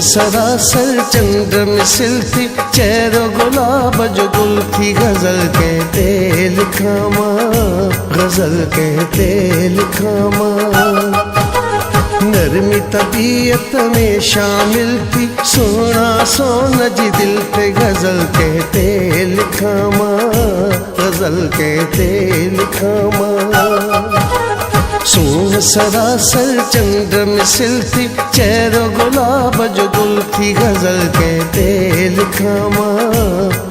सरासर चंद्र मिसिल थी, चेहरो गुलाब जो गुल थी, गजल कहते लिखामा, गजल कहते लिखामा। नरमी तबीयत में शामिल थी, सोना सोना जी दिल पे, गजल कहते लिखामा, गजल कहते लिखामा। सोन सरासर चंद्र मिसिल थी, चेहरो गुलाब जो गुल थी, गजल कहते लिखामा,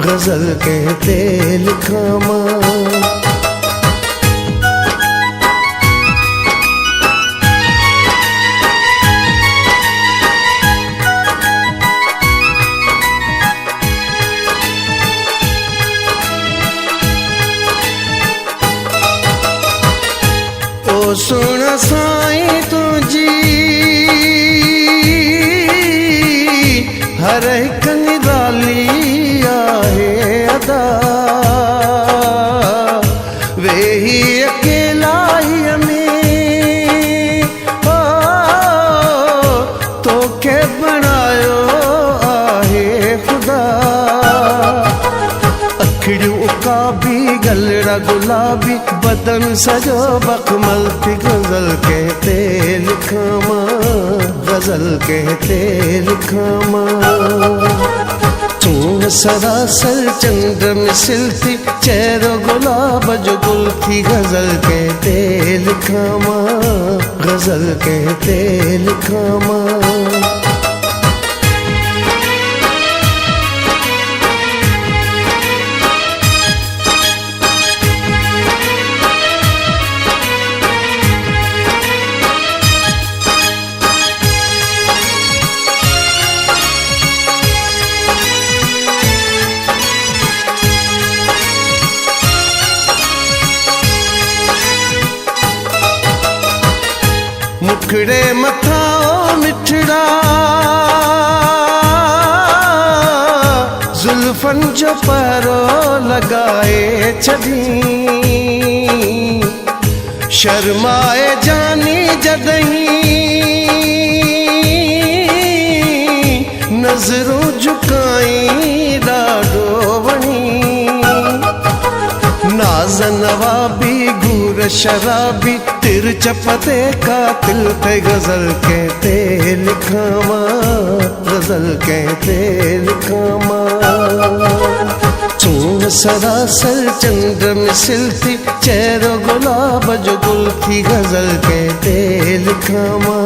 गजल कहते लिखामा। सोना साईं तुझी हर एक निराली आहे अदा, वे ही अकेला ही में तो के बनायो आहे खुदा। अखिड़ियों का भी गलड़ा गुलाबी, बदन सजो बकमल थी, गजल कहते लिखामा, गजल कहते लिखामा। सोन सरासर चंद्र मिसिल थी, चेहरो गुलाब जो गुल थी, गजल कहते लिखामा, गजल कहते लिखामा। मुखड़े मथाओ मिठड़ा जुल्फन जो परो लगाए छड़ी, शर्माए जानी जदहीं नजरों झुकाई डाडो वणी। नाज़ नवाबी घूर शराबी, तिरचपते कातिल पे, गजल कहते लिखामा, गजल कहते लिखामा। सोन सरासर चंद्र मिसिल थी, चेहरो गुलाब जो गुल थी, गजल कहते लिखामा,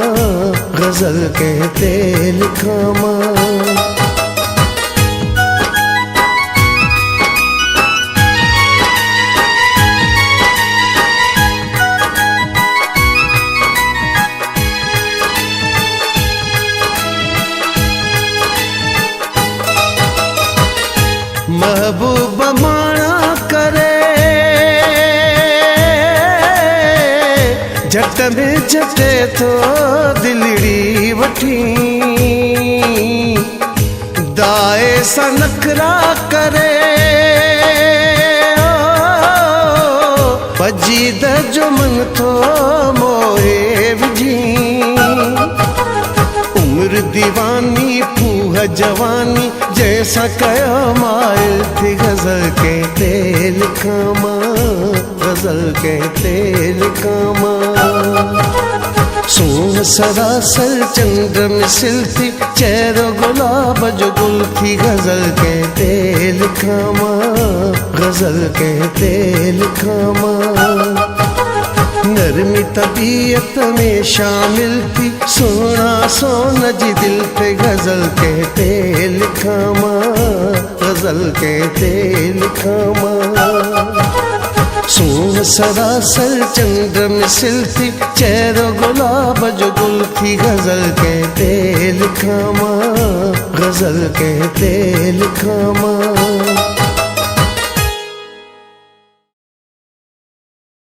गजल कहते लिखामा। महबूब माना करे झट में झटे तो दिलड़ी वठी, दाए सा नखरा करे पजीद जो मन थो मोहे विझी। उम्र दीवानी फूह जवानी, जैसा कयो मायल थी, गजल कहते लिखामा, गजल कहते लिखामा। सोन सरासर चंद्र मिसिल थी, चेहरो गुलाब जो गुल थी, गजल कहते लिखामा, गजल कहते लिखामा। नरमी तबीयत में शामिल थी, सोना सोना जी दिल पे, गजल कहते लिखामा, गजल कहते लिखामा। सोन सरासर चंद्र मिसिल थी, चेहरो गुलाब जो गुल थी, गजल कहते लिखामा, गजल कहते लिखामा।